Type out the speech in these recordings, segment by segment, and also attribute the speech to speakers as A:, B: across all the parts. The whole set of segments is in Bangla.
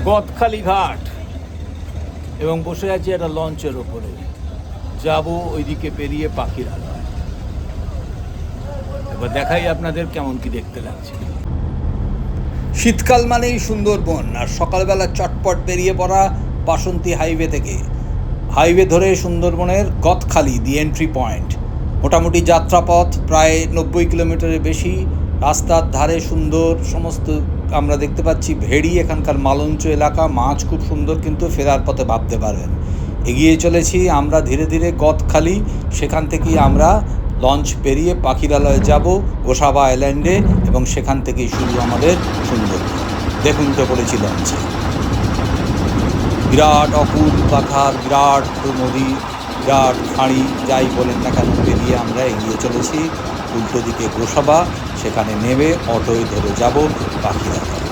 A: গদখালি ঘাট এবং বসে আছি একটা লঞ্চের ওপরে, যাব ওইদিকে পেরিয়ে পাখিরালয়। এবার দেখাই আপনাদের কেমন কি দেখতে লাগছে। শীতকাল মানেই সুন্দরবন, আর সকালবেলা চটপট বেরিয়ে পড়া বাসন্তী হাইওয়ে থেকে। হাইওয়ে ধরে সুন্দরবনের গদখালি দি এন্ট্রি পয়েন্ট। মোটামুটি যাত্রাপথ প্রায় 90 কিলোমিটারের বেশি। রাস্তার ধারে সুন্দর সমস্ত আমরা দেখতে পাচ্ছি ভেড়ি, এখানকার মালঞ্চ এলাকা, মাছ খুব সুন্দর, কিন্তু ফেরার পথে ভাবতে পারবেন। এগিয়ে চলেছি আমরা ধীরে ধীরে গদখালি। সেখান থেকেই আমরা লঞ্চ পেরিয়ে পাখিরালয়ে যাব, গোসাবা আইল্যান্ডে, এবং সেখান থেকেই শুরু আমাদের সুন্দরবন। দেখুন তো পড়েছি লঞ্চে, বিরাট অকুল পাথার, বিরাট নদী, বিরাট খাঁড়ি, যাই বলেন না কেন, পেরিয়ে আমরা এগিয়ে চলেছি উল্টো দিকে গোসাবা। সেখানে নেমে অটোয় ধরে যাব পাখিরালয়।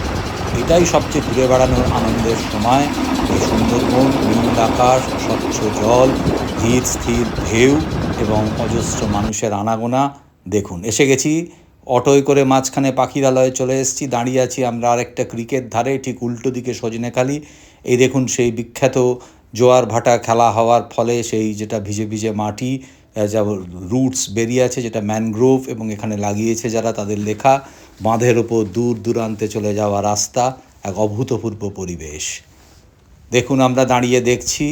A: এটাই সবচেয়ে ঘুরে বেড়ানোর আনন্দের সময়। এই সুন্দরবন, নীল আকাশ, স্বচ্ছ জল, ধীর স্থির ঢেউ এবং অজস্র মানুষের আনাগোনা। দেখুন, এসে গেছি অটোয় করে, মাঝখানে পাখিরালয়ে চলে এসেছি। দাঁড়িয়ে আছি আমরা আরেকটা ক্রিকেট ধারে, ঠিক উল্টো দিকে সজনেখালি। এই দেখুন সেই বিখ্যাত জোয়ার ভাটা খেলা হওয়ার ফলে সেই যেটা ভিজে ভিজে মাটি, যা রুটস বেরিয়ে আছে, যেটা ম্যানগ্রোভ, এবং এখানে লাগিয়েছে যারা, তাদের লেখা। বাঁধের ওপর দূর দূরান্তে চলে যাওয়া রাস্তা, এক অভূতপূর্ব পরিবেশ। দেখুন, আমরা দাঁড়িয়ে দেখছি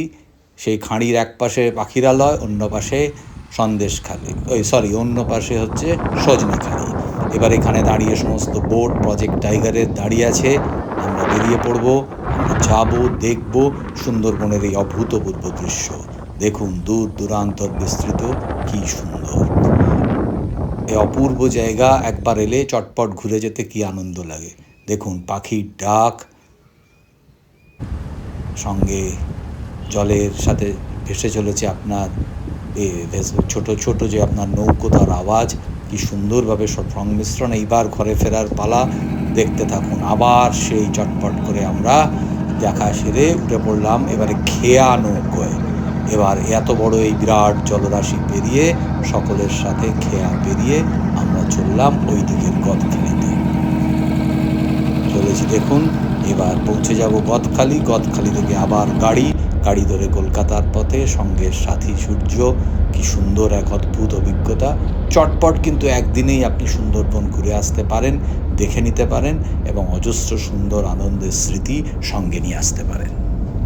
A: সেই খাঁড়ির এক পাশে পাখিরালয়, অন্য পাশে সন্দেশখালি, অন্য পাশে হচ্ছে সজনেখালি। এবার এখানে দাঁড়িয়ে সমস্ত বোট প্রজেক্ট টাইগারের দাঁড়িয়ে আছে। আমরা বেরিয়ে পড়ব, আমরা যাবো, দেখব সুন্দরবনের এই অভূতপূর্ব দৃশ্য। দেখুন দূর দূরান্তর বিস্তৃত, কি সুন্দর এই অপূর্ব জায়গা। একবার এলে চটপট ঘুরে যেতে কি আনন্দ লাগে। দেখুন পাখির ডাক, সঙ্গে জলের সাথে ভেসে চলেছে আপনার ছোট ছোট যে আপনার নৌকো, তার আওয়াজ, কি সুন্দরভাবে সব সংমিশ্রণ। এইবার ঘরে ফেরার পালা, দেখতে থাকুন। আবার সেই চটপট করে আমরা দেখা সেরে উঠে পড়লাম এবারে খেয়া নৌকোয়। এবার এত বড় এই বিরাট জলরাশি পেরিয়ে, সকলের সাথে খেয়া পেরিয়ে আমরা চললাম ওই দিকের গদখালিতে চলেছি। দেখুন এবার পৌঁছে যাব গদখালি। গদখালি থেকে আবার গাড়ি ধরে কলকাতার পথে, সঙ্গে সাথী সূর্য। কি সুন্দর এক অদ্ভুত অভিজ্ঞতা। চটপট কিন্তু একদিনেই আপনি সুন্দরবন ঘুরে আসতে পারেন, দেখে নিতে পারেন, এবং অজস্র সুন্দর আনন্দের স্মৃতি সঙ্গে নিয়ে আসতে পারেন।